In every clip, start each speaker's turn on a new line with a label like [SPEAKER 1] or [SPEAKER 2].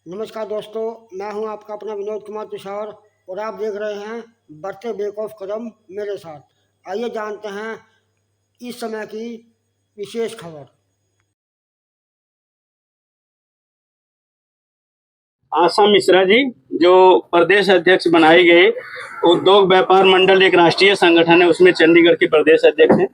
[SPEAKER 1] नमस्कार दोस्तों, मैं हूं आपका अपना विनोद कुमार तुषार और आप देख रहे हैं बढ़ते बेक ऑफ कदम मेरे साथ। आइए जानते हैं इस समय की विशेष खबर।
[SPEAKER 2] आशा मिश्रा जी जो प्रदेश अध्यक्ष बनाई गई, उद्योग व्यापार मंडल एक राष्ट्रीय संगठन है, उसमें चंडीगढ़ की प्रदेश अध्यक्ष हैं।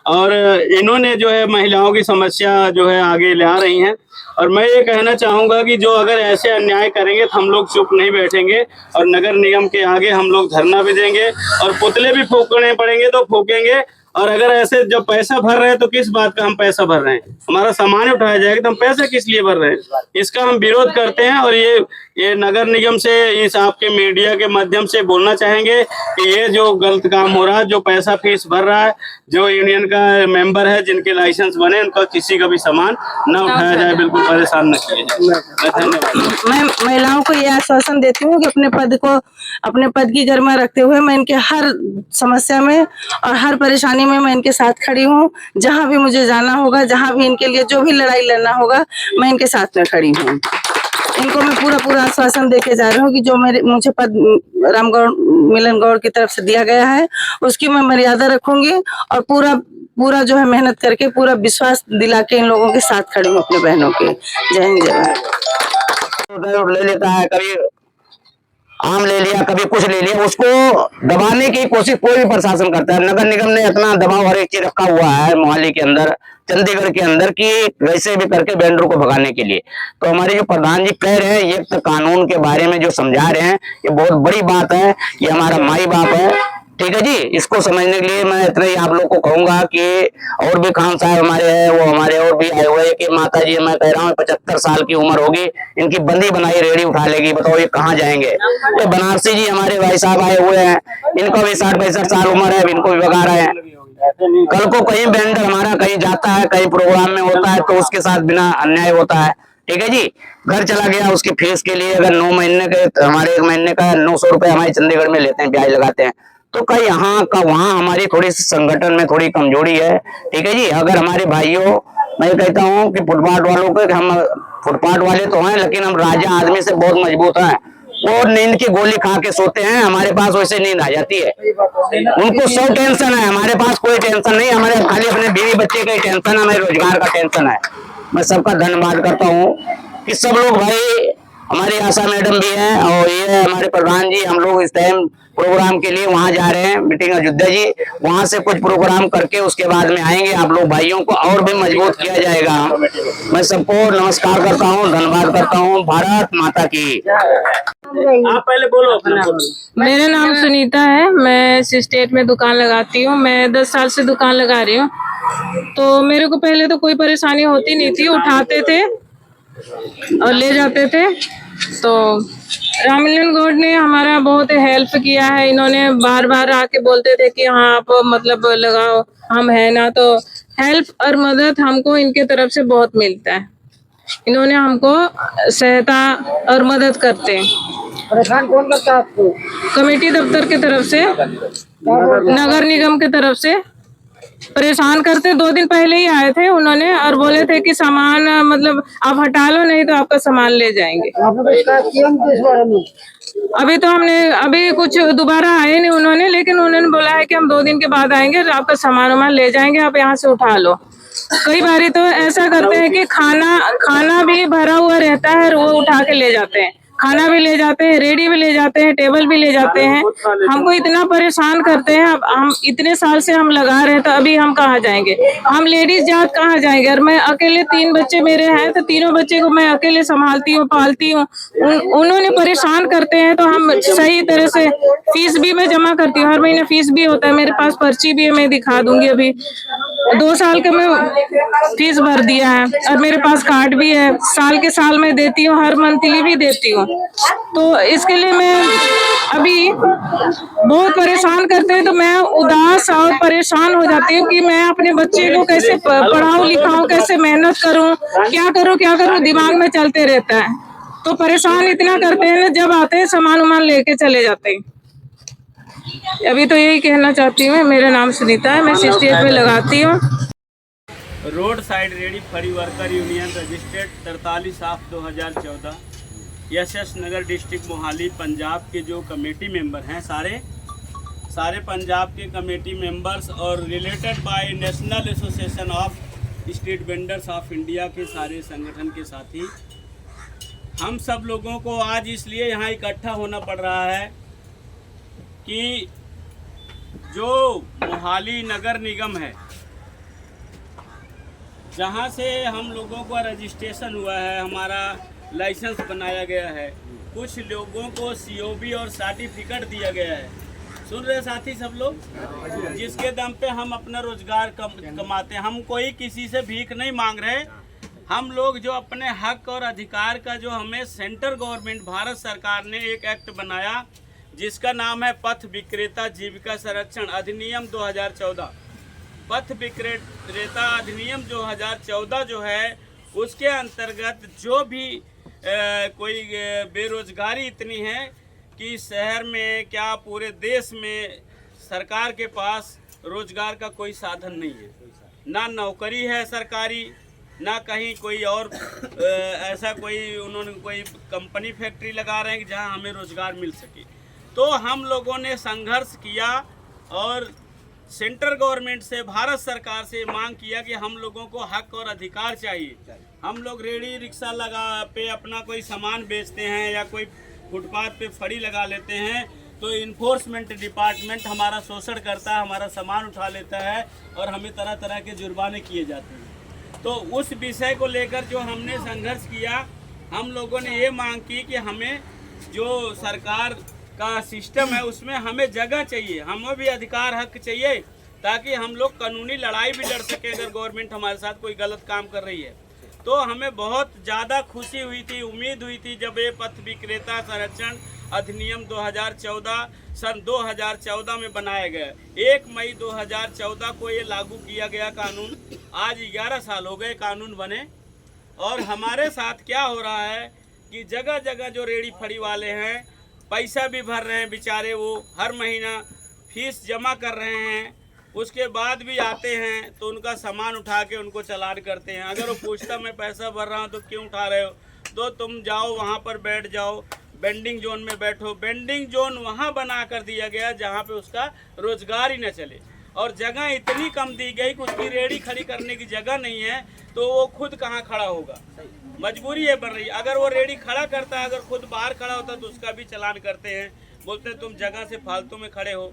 [SPEAKER 2] और इन्होंने जो है महिलाओं की समस्या जो है आगे ले आ रही हैं। और मैं ये कहना चाहूँगा कि जो अगर ऐसे अन्याय करेंगे तो हम लोग चुप नहीं बैठेंगे और नगर निगम के आगे हम लोग धरना भी देंगे और पुतले भी फूकने पड़ेंगे तो फूकेंगे। और अगर ऐसे जब पैसा भर रहे हैं तो किस बात का हम पैसा भर रहे हैं, हमारा सामान उठाया जाएगा तो हम पैसा किस लिए भर रहे हैं, इसका हम विरोध करते हैं। और ये नगर निगम से इस आपके मीडिया के माध्यम से बोलना चाहेंगे कि ये जो गलत काम हो रहा है, जो पैसा फीस भर रहा है, जो यूनियन का मेंबर है, जिनके लाइसेंस बने, उनका किसी का भी सामान न उठाया जाए, बिल्कुल परेशान न किया जाए। धन्यवाद।
[SPEAKER 3] मैं महिलाओं को यह आश्वासन देती हूँ कि अपने पद की गरिमा रखते हुए मैं इनके हर समस्या में और हर परेशानी में मैं इनके साथ खड़ी हूँ। जहाँ भी मुझे जाना होगा, जहाँ भी इनके लिए जो भी लड़ाई लड़ना होगा, मैं इनके साथ में खड़ी हूँ। इनको मैं पूरा आश्वासन देके जा रही हूँ कि जो मुझे पद रामगौड़ मिलन गौड़ की तरफ से दिया गया है उसकी मैं मर्यादा रखूंगी और पूरा जो है मेहनत करके पूरा विश्वास दिला के इन लोगों के साथ खड़ी हूँ, अपने बहनों के। जय हिंद जय भारत।
[SPEAKER 4] ले लेता है, कभी आम ले लिया, कभी कुछ ले लिया, उसको दबाने की कोशिश कोई भी प्रशासन करता है। नगर निगम ने इतना दबाव हर एक चीज रखा हुआ है मोहाली के अंदर, चंडीगढ़ के अंदर, कि वैसे भी करके वेंडर को भगाने के लिए। तो हमारे जो प्रधान जी कह रहे हैं ये तो कानून के बारे में जो समझा रहे हैं, ये बहुत बड़ी बात है। ये हमारा माई बाप है, ठीक है जी। इसको समझने के लिए मैं इतना ही आप लोग को कहूंगा कि और भी खान साहब हमारे हैं, वो हमारे और भी आए हुए हैं कि माता जी, मैं कह रहा हूँ 75 साल की उम्र होगी, इनकी बंदी बनाई रेडी उठा लेगी, बताओ ये कहाँ जाएंगे। ये बनारसी जी हमारे भाई साहब आए हुए हैं, इनको भी 60-65 साल उम्र है, इनको भी भगा रहे हैं। कल को कहीं वेंडर हमारा कहीं जाता है, कहीं प्रोग्राम में होता है, तो उसके साथ बिना अन्याय होता है, ठीक है जी। घर चला गया, उसकी फीस के लिए अगर 9 महीने के, हमारे 1 महीने का 900 रुपए हमारे चंडीगढ़ में लेते हैं, ब्याज लगाते हैं। तो कहीं यहाँ का वहाँ हमारी थोड़ी सी संगठन में थोड़ी कमजोरी है, ठीक है जी। अगर हमारे भाइयों, मैं कहता हूँ कि फुटपाथ वालों को, हम फुटपाथ वाले तो हैं लेकिन हम राजा आदमी से बहुत मजबूत हैं। वो नींद की गोली खा के सोते हैं, हमारे पास वैसे नींद आ जाती है। उनको 100 टेंशन है, हमारे पास कोई टेंशन नहीं। हमारे खाली अपने बीवी बच्चे का ही टेंशन है, हमें रोजगार का टेंशन है। मैं सबका धन्यवाद करता हूँ कि सब लोग, भाई हमारी आशा मैडम भी हैं और ये हमारे प्रधान जी, हम लोग इस टाइम प्रोग्राम के लिए वहां जा रहे हैं, मीटिंग अयोध्या जी, वहां से कुछ प्रोग्राम करके उसके बाद में आएंगे। आप लोग भाइयों को और भी मजबूत किया जाएगा। मैं सबको नमस्कार करता हूँ, धन्यवाद करता हूँ। भारत माता की।
[SPEAKER 2] आप पहले बोलो अपना।
[SPEAKER 3] मेरा नाम सुनीता है, मैं स्टेट में दुकान लगाती हूँ। मैं 10 साल से दुकान लगा रही हूँ। तो मेरे को पहले तो कोई परेशानी होती नहीं थी, उठाते थे और ले जाते थे। तो राममिलन गौड़ ने हमारा बहुत हेल्प किया है। इन्होंने बार आके बोलते थे कि हाँ आप मतलब लगाओ, हम है ना। तो हेल्प और मदद हमको इनके तरफ से बहुत मिलता है। इन्होंने हमको सहायता और मदद करते हैं।
[SPEAKER 1] परेशान कौन करता है आपको?
[SPEAKER 3] कमेटी दफ्तर की तरफ से, नगर निगम की तरफ से परेशान करते। 2 दिन पहले ही आए थे उन्होंने और बोले थे कि सामान मतलब आप हटा लो, नहीं तो आपका सामान ले जाएंगे।
[SPEAKER 1] आपने शिकायत की हमको इस बारे में?
[SPEAKER 3] अभी कुछ दोबारा आए नहीं उन्होंने, लेकिन उन्होंने बोला है कि हम 2 दिन के बाद आएंगे, आपका सामान ले जाएंगे, आप यहाँ से उठा लो। कई बारी तो ऐसा करते हैं कि खाना भी भरा हुआ रहता है, वो उठा के ले जाते हैं। खाना भी ले जाते हैं, रेडी भी ले जाते हैं, टेबल भी ले जाते हैं। हमको इतना परेशान करते हैं। अब हम इतने साल से हम लगा रहे हैं, तो अभी हम कहाँ जाएंगे? हम लेडीज जात कहाँ जाएंगे? और मैं अकेले 3 बच्चे मेरे हैं, तो तीनों बच्चे को मैं अकेले संभालती हूँ, पालती हूँ। उन्होंने परेशान करते हैं, तो हम सही तरह से फीस भी मैं जमा करती हूँ। हर महीने फीस भी होता है, मेरे पास पर्ची भी है, मैं दिखा दूंगी। अभी 2 साल का मैं फीस भर दिया है और मेरे पास कार्ड भी है। साल के साल में देती हूँ, हर मंथली भी देती हूँ। तो इसके लिए मैं अभी बहुत परेशान करते हैं, तो मैं उदास और परेशान हो जाती हूँ कि मैं अपने बच्चे को कैसे पढ़ाऊँ लिखाऊँ, कैसे मेहनत करूँ, क्या करूँ, दिमाग में चलते रहता है। तो परेशान इतना करते हैं ना, जब आते हैं सामान उमान लेके चले जाते हैं। अभी तो यही कहना चाहती हूँ। मेरा नाम सुनीता है, मैं 68 में लगाती हूँ।
[SPEAKER 2] रोड साइड रेडी फरी वर्कर यूनियन रजिस्टर्ड 43/7/2014। यशस नगर डिस्ट्रिक्ट मोहाली पंजाब के जो कमेटी मेंबर हैं सारे पंजाब के कमेटी मेंबर्स और related by national association of street vendors of India के सारे संगठन के साथी हम सब लोगों को आज इसलिए यहाँ इकट्ठा होना पड़ रहा है कि जो मोहाली नगर निगम है, जहाँ से हम लोगों का रजिस्ट्रेशन हुआ है, हमारा लाइसेंस बनाया गया है, कुछ लोगों को सीओबी और सर्टिफिकेट दिया गया है। सुन रहे साथी सब लोग, जिसके दम पे हम अपना रोजगार कमाते हैं। हम कोई किसी से भीख नहीं मांग रहे। हम लोग जो अपने हक और अधिकार का जो हमें सेंट्रल गवर्नमेंट भारत सरकार ने एक एक्ट बनाया जिसका नाम है पथ विक्रेता जीविका संरक्षण अधिनियम 2014। पथ विक्रेता अधिनियम 2014 जो है उसके अंतर्गत जो भी कोई बेरोजगारी इतनी है कि शहर में क्या पूरे देश में सरकार के पास रोजगार का कोई साधन नहीं है, ना नौकरी है सरकारी, ना कहीं कोई और ऐसा कोई उन्होंने कोई कंपनी फैक्ट्री लगा रहे हैं कि जहां हमें रोजगार मिल सके। तो हम लोगों ने संघर्ष किया और सेंट्रल गवर्नमेंट से भारत सरकार से मांग किया कि हम लोगों को हक और अधिकार चाहिए। हम लोग रेडी रिक्शा लगा पे अपना कोई सामान बेचते हैं या कोई फुटपाथ पे फड़ी लगा लेते हैं तो इन्फोर्समेंट डिपार्टमेंट हमारा शोषण करता है, हमारा सामान उठा लेता है और हमें तरह तरह के जुर्माने किए जाते हैं। तो उस विषय को लेकर जो हमने संघर्ष किया, हम लोगों ने ये मांग की कि हमें जो सरकार का सिस्टम है उसमें हमें जगह चाहिए, हमें भी अधिकार हक चाहिए ताकि हम लोग कानूनी लड़ाई भी लड़ सके अगर गवर्नमेंट हमारे साथ कोई गलत काम कर रही है। तो हमें बहुत ज़्यादा खुशी हुई थी, उम्मीद हुई थी जब ये पथ विक्रेता संरक्षण अधिनियम 2014 सन 2014 में बनाया गया। 1 मई 2014 को ये लागू किया गया कानून। आज 11 साल हो गए कानून बने और हमारे साथ क्या हो रहा है कि जगह जगह जो रेड़ी फड़ी वाले हैं पैसा भी भर रहे हैं बेचारे, वो हर महीना फीस जमा कर रहे हैं, उसके बाद भी आते हैं तो उनका सामान उठा के उनको चालान करते हैं। अगर वो पूछता मैं पैसा भर रहा हूँ तो क्यों उठा रहे हो, तो तुम जाओ वहाँ पर बैठ जाओ, बेंडिंग जोन में बैठो। बेंडिंग जोन वहाँ बना कर दिया गया जहाँ पे उसका रोजगार ही न चले और जगह इतनी कम दी गई कि उसकी रेड़ी खड़ी करने की जगह नहीं है तो वो खुद कहाँ खड़ा होगा, मजबूरी है बन रही है। अगर वो रेडी खड़ा करता है, अगर खुद बाहर खड़ा होता तो उसका भी चालान करते हैं, बोलते हैं तुम जगह से फालतू में खड़े हो।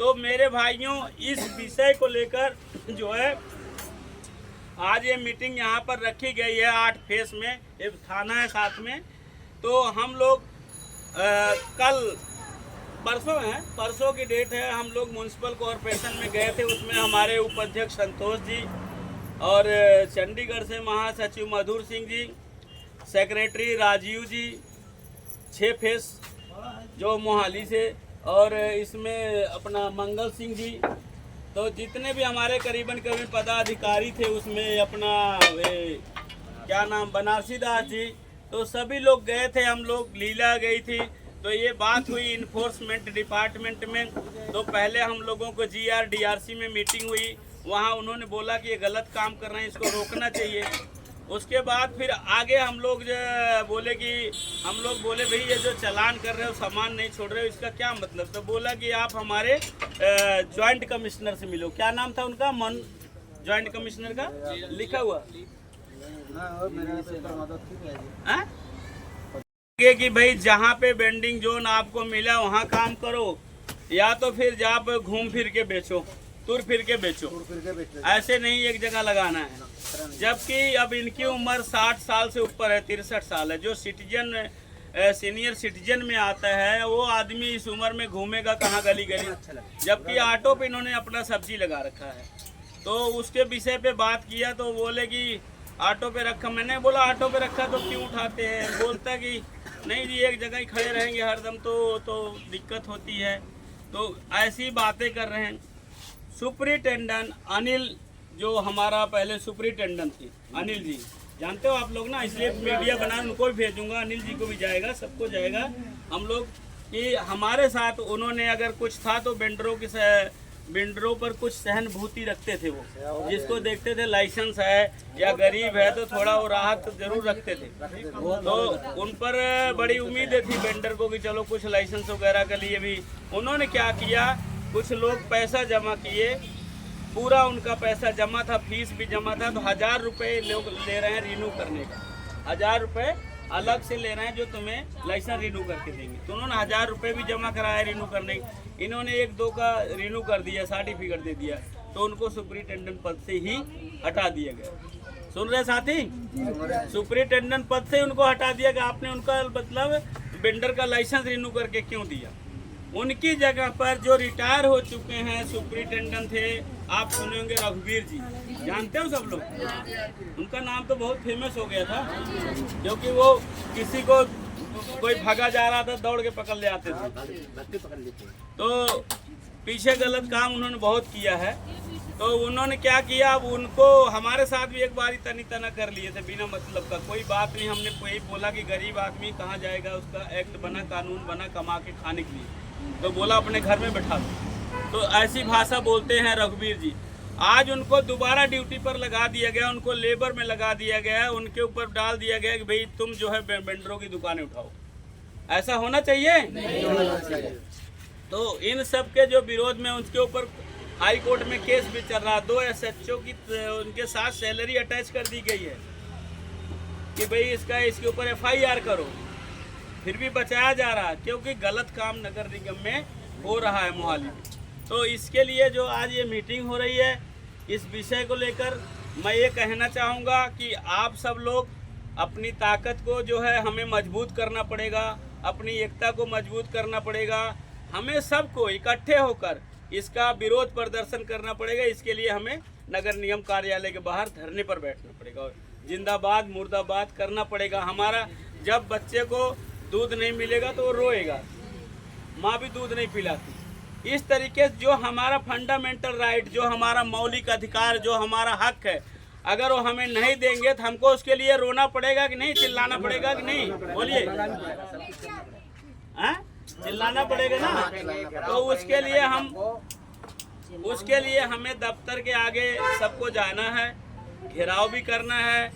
[SPEAKER 2] तो मेरे भाइयों, इस विषय को लेकर जो है आज ये मीटिंग यहाँ पर रखी गई है 8 फेस में, एक थाना है साथ में। तो हम लोग कल परसों की डेट है, हम लोग म्यूनसिपल कॉरपोरेशन में गए थे। उसमें हमारे उपाध्यक्ष संतोष जी और चंडीगढ़ से महासचिव मधुर सिंह जी, सेक्रेटरी राजीव जी, 6 फेस जो मोहाली से, और इसमें अपना मंगल सिंह जी। तो जितने भी हमारे करीबन पदाधिकारी थे उसमें अपना क्या नाम बनारसी दास जी, तो सभी लोग गए थे। हम लोग लीला गई थी तो ये बात हुई इन्फोर्समेंट डिपार्टमेंट में। तो पहले हम लोगों को GRDRC में मीटिंग हुई, वहाँ उन्होंने बोला कि ये गलत काम कर रहे हैं, इसको रोकना चाहिए। उसके बाद फिर आगे हम लोग बोले कि हम लोग बोले भाई ये जो चालान कर रहे हो, सामान नहीं छोड़ रहे हो, इसका क्या मतलब। तो बोला कि आप हमारे जॉइंट कमिश्नर से मिलो। क्या नाम था उनका, जॉइंट कमिश्नर का लिखा हुआ कि भाई जहाँ पे बेंडिंग जोन आपको मिला वहाँ काम करो, या तो फिर आप घूम फिर के बेचो, तुर फिर के बेचो, ऐसे नहीं एक जगह लगाना है। जबकि अब इनकी उम्र 60 साल से ऊपर है, 63 साल है। जो सिटीजन सीनियर सिटीजन में आता है वो आदमी इस उम्र में घूमेगा कहाँ गली गली, जबकि ऑटो पे इन्होंने अपना सब्जी लगा रखा है। तो उसके विषय पे बात किया तो बोले कि ऑटो पे रखा। मैंने बोला ऑटो पे रखा तो क्यों उठाते हैं, बोलता कि नहीं जी एक जगह ही खड़े रहेंगे हरदम तो दिक्कत होती है। तो ऐसी बातें कर रहे हैं। सुपरिटेंडेंट अनिल, जो हमारा पहले सुपरिटेंडेंट थे, अनिल जी जानते हो आप लोग ना, इसलिए मीडिया बना उनको भी भेजूंगा, अनिल जी को भी जाएगा, सबको जाएगा। हम लोग कि हमारे साथ उन्होंने अगर कुछ था तो वेंडरों की बिल्डरों पर कुछ सहानुभूति रखते थे। वो जिसको देखते थे लाइसेंस है या गरीब है तो थोड़ा वो राहत जरूर रखते थे। तो उन पर बड़ी उम्मीदें थी बिल्डर को कि चलो कुछ लाइसेंस वगैरह के लिए भी। उन्होंने क्या किया, कुछ लोग पैसा जमा किए, पूरा उनका पैसा जमा था, फीस भी जमा था, तो 1000 रुपये लोग ले रहे हैं रिन्यू करने का। 1000 रुपये अलग से ले रहे हैं जो तुम्हें लाइसेंस रिन्यू करके देंगे। तो उन्होंने 1000 रुपये भी जमा कराया रिन्यू करने। इन्होंने 1-2 का रिन्यू कर दिया, सर्टिफिकेट दे दिया, तो उनको सुपरिटेंडेंट पद से ही हटा दिया गया। सुन रहे साथी, सुपरिटेंडेंट पद से उनको हटा दिया कि आपने उनका मतलब बिल्डर का लाइसेंस रिन्यू करके क्यों दिया। उनकी जगह पर जो रिटायर हो चुके हैं सुपरिटेंडेंट थे, आप सुने होंगे रघुवीर जी, जानते हो सब लोग। उनका नाम तो बहुत फेमस हो गया था क्योंकि वो किसी को कोई भागा जा रहा था दौड़ के पकड़ ले आते थे। तो पीछे गलत काम उन्होंने बहुत किया है। तो उन्होंने क्या किया, अब उनको हमारे साथ भी एक बार तनी तना कर लिए थे बिना मतलब का। कोई बात नहीं, हमने कोई बोला कि गरीब आदमी कहाँ जाएगा, उसका एक्ट बना, कानून बना कमा के खाने के लिए, तो बोला अपने घर में बैठा दो। तो ऐसी भाषा बोलते हैं रघुवीर जी। आज उनको दोबारा ड्यूटी पर लगा दिया गया, उनको लेबर में लगा दिया गया, उनके ऊपर डाल दिया गया कि भाई तुम जो है बिल्डरों की दुकानें उठाओ। ऐसा होना चाहिए? नहीं होना चाहिए। तो इन सब के जो विरोध में उनके ऊपर हाई कोर्ट में केस भी चल रहा। 2 SHO की उनके साथ सैलरी अटैच कर दी गई है कि भाई इसके ऊपर FIR करो, फिर भी बचाया जा रहा है क्योंकि गलत काम नगर निगम में हो रहा है मोहाली में। तो इसके लिए जो आज ये मीटिंग हो रही है, इस विषय को लेकर मैं ये कहना चाहूँगा कि आप सब लोग अपनी ताकत को जो है हमें मजबूत करना पड़ेगा, अपनी एकता को मजबूत करना पड़ेगा। हमें सबको इकट्ठे होकर इसका विरोध प्रदर्शन करना पड़ेगा। इसके लिए हमें नगर निगम कार्यालय के बाहर धरने पर बैठना पड़ेगा और जिंदाबाद मुर्दाबाद करना पड़ेगा। हमारा जब बच्चे को दूध नहीं मिलेगा तो वो रोएगा, माँ भी दूध नहीं पिलाती। इस तरीके से जो हमारा फंडामेंटल राइट, जो हमारा मौलिक अधिकार, जो हमारा हक है, अगर वो हमें नहीं देंगे तो हमको उसके लिए रोना पड़ेगा कि नहीं, चिल्लाना पड़ेगा कि नहीं, बोलिए। चिल्लाना पड़ेगा ना। तो उसके लिए हमें दफ्तर के आगे सबको जाना है, घेराव भी करना है,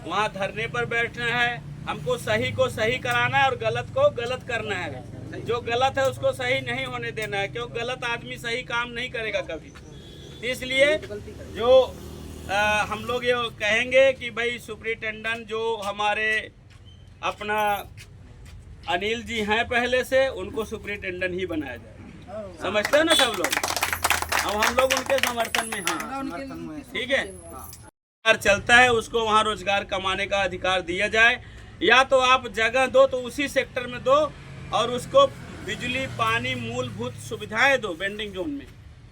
[SPEAKER 2] वहाँ धरने पर बैठना है। हमको सही को सही कराना है और गलत को गलत करना है। जो गलत है उसको सही नहीं होने देना है, क्योंकि गलत आदमी सही काम नहीं करेगा कभी। इसलिए जो हम लोग ये कहेंगे कि भाई सुपरिटेंडेंट जो हमारे अपना अनिल जी हैं पहले से, उनको सुपरिटेंडेंट ही बनाया जाए। समझते हैं ना सब लोग? अब हम लोग उनके समर्थन में हैं, ठीक है। चलता है उसको वहाँ रोजगार कमाने का अधिकार दिया जाए, या तो आप जगह दो तो उसी सेक्टर में दो और उसको बिजली पानी मूलभूत सुविधाएं दो वेंडिंग जोन में,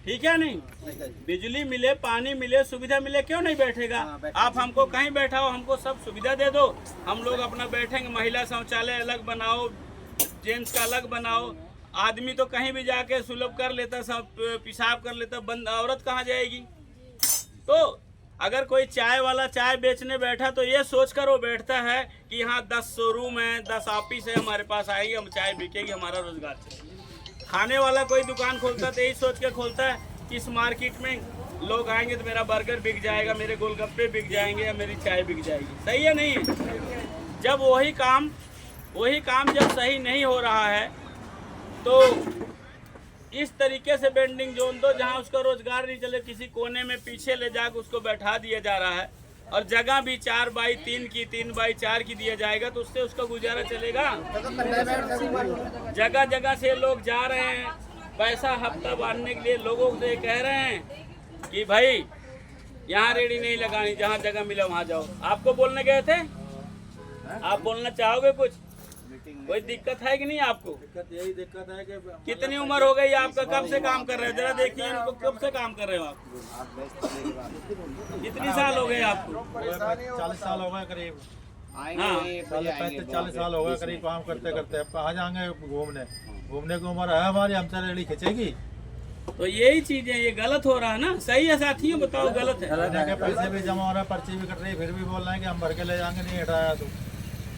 [SPEAKER 2] ठीक है। नहीं बिजली मिले, पानी मिले, सुविधा मिले, क्यों नहीं बैठेगा। आप हमको कहीं बैठाओ, हमको सब सुविधा दे दो, हम लोग अपना बैठेंगे। महिला शौचालय अलग बनाओ, जेंट्स का अलग बनाओ। आदमी तो कहीं भी जाके सुलभ कर लेता, सब पेशाब कर लेता, बंद औरत कहाँ जाएगी। तो अगर कोई चाय वाला चाय बेचने बैठा तो ये सोचकर वो बैठता है कि यहाँ 10 शोरूम है, 10 ऑफिस है, हमारे पास आएगी, हम चाय बिकेगी, हमारा रोजगार चलेगा। खाने वाला कोई दुकान खोलता तो यही सोच के खोलता है कि इस मार्केट में लोग आएंगे तो मेरा बर्गर बिक जाएगा, मेरे गोलगप्पे बिक जाएंगे या मेरी चाय बिक जाएगी। सही है नहीं है? जब वही काम जब सही नहीं हो रहा है तो इस तरीके से वेंडिंग जोन दो जहां उसका रोजगार नहीं चले, किसी कोने में पीछे ले जाकर उसको बैठा दिया जा रहा है और जगह भी 4x3 की 3x4 की दिया जाएगा तो उससे उसका गुजारा चलेगा। जगह जगह से लोग जा रहे हैं पैसा हफ्ता बांधने के लिए, लोगों से कह रहे हैं कि भाई यहाँ रेडी नहीं लगानी, जहाँ जगह मिला वहाँ जाओ। आपको बोलने गए थे, आप बोलना चाहोगे कुछ? कोई दिक्कत है कि नहीं आपको?
[SPEAKER 5] यही दिक्कत है कि
[SPEAKER 2] कितनी उम्र हो गई आपका, कब से काम कर रहे हो? जरा देखिए इनको, कब से काम कर रहे हो आप? कितनी साल हो गए आपको?
[SPEAKER 5] 40 साल हो गए करीब।
[SPEAKER 2] हाँ
[SPEAKER 5] 40 साल हो गए करीब काम करते करते। अब कहाँ जाएंगे घूमने की उम्र है हमारी, हमसे रेडी खींचेगी।
[SPEAKER 2] तो यही चीजें, ये गलत हो रहा है ना। सही है साथियों, बताओ गलत है?
[SPEAKER 5] पैसे भी जमा हो रहे हैं, पर्ची भी कट रही है, फिर भी बोल रहे हैं कि हम भर के ले जाएंगे, नहीं हटाया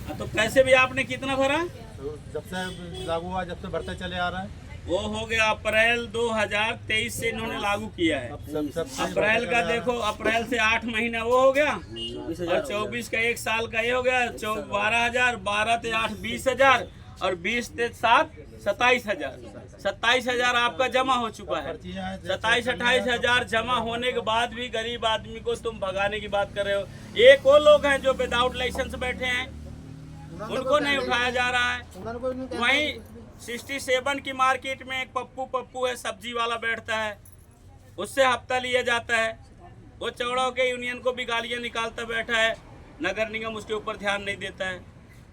[SPEAKER 2] तो पैसे भी आपने कितना भरा?
[SPEAKER 5] तो जब से लागू हुआ, जब से भरते चले आ रहे हैं।
[SPEAKER 2] वो हो गया अप्रैल 2023 से इन्होंने लागू किया है। अप्रैल का देखो, अप्रैल से 8 महीना वो हो गया और 24 का 1 साल का ये हो गया 12,000, 12 से 8 20,000 और 20 से 7 27,000। 27,000 आपका जमा हो चुका है। 27-28,000 जमा होने के बाद भी गरीब आदमी को तुम भगाने की बात कर रहे हो। एक वो लोग हैं जो विदाउट लाइसेंस बैठे हैं, उनको नहीं उठाया जा रहा है। वहीं 67 की मार्केट में एक पप्पू है, सब्जी वाला बैठता है, उससे हफ्ता लिया जाता है। वो चौड़ों के यूनियन को भी गालियां निकालता बैठा है, नगर निगम उसके ऊपर ध्यान नहीं देता है।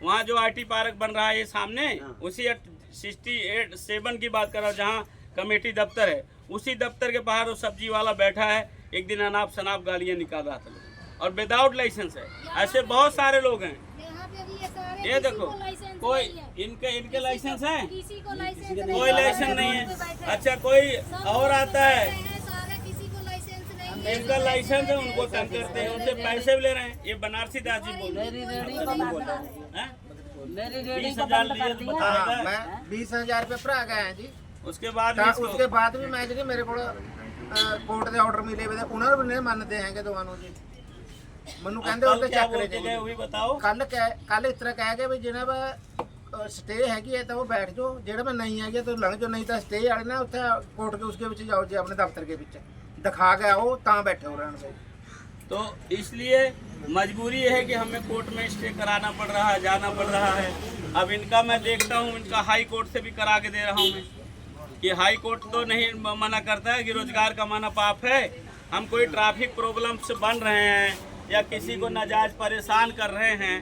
[SPEAKER 2] वहाँ जो IT पार्क बन रहा है ये सामने, उसी 67 की बात कर रहा हूँ जहाँ कमेटी दफ्तर है, उसी दफ्तर के बाहर वो सब्जी वाला बैठा है। एक दिन अनाप शनाप गालियाँ निकाल रहा था और विदाउट लाइसेंस है। ऐसे बहुत सारे लोग हैं। ये देखो, कोई इनके लाइसेंस है, कोई लाइसेंस नहीं है। अच्छा, कोई और आता है, इनका लाइसेंस है, उनको तंग करते हैं, उनसे पैसे भी ले रहे हैं। ये बनारसी दास जी बोल रहे हैं 20,000 लिए तो बताएगा।
[SPEAKER 6] मैं 20,000 रुपये भरा गया है जी।
[SPEAKER 2] उसके बाद
[SPEAKER 6] उसके बाद भी मैं जी मेरे को कोर्ट के ऑर्डर मिले हुए थे, उन्होंने भी नहीं मानते हैं दोनों जी। मनु कहते ਉਹਦੇ ਚੱਕ ਲੈ
[SPEAKER 2] गए वो भी बताओ।
[SPEAKER 6] ਕੱਲ ਇਸ ਤਰ੍ਹਾਂ ਕਹਿ ਗਏ ਵੀ ਜਿਹਨਾਂ ਵਾ ਸਟੇ ਹੈਗੀ ਹੈ ਤਾਂ ਉਹ ਬੈਠ ਜਾਓ, ਜਿਹੜਾ ਮੈਂ नहीं ਹੈਗੀ ਤਾਂ ਲੰਘ ਜਾਓ, नहीं ਤਾਂ ਸਟੇ ਵਾਲੇ ਨਾ ਉੱਥੇ ਕੋਰਟ के उसके ਵਿੱਚ जाओ जी, अपने दफ्तर के ਵਿੱਚ दिखा गया हो ਤਾਂ बैठे हो रहने से।
[SPEAKER 2] तो इसलिए मजबूरी है कि हमें कोर्ट में स्टे कराना पड़ रहा है, जाना पड़ रहा है। अब इनका मैं देखता हूँ, इनका हाई कोर्ट से भी करा के दे रहा हूँ मैं, कि हाई कोर्ट तो नहीं मना करता है कि रोजगार कमाना पाप है। हम कोई ट्रैफिक प्रॉब्लम से बन रहे हैं या किसी को नाजायज परेशान कर रहे हैं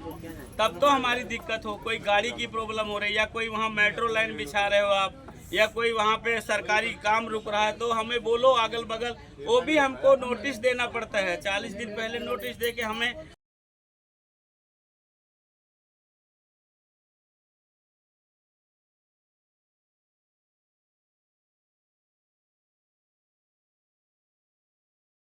[SPEAKER 2] तब तो हमारी दिक्कत हो। कोई गाड़ी की प्रॉब्लम हो रही है या कोई वहाँ मेट्रो लाइन बिछा रहे हो आप, या कोई वहाँ पे सरकारी काम रुक रहा है तो हमें बोलो अगल बगल, वो भी हमको नोटिस देना पड़ता है। 40 दिन पहले नोटिस दे के हमें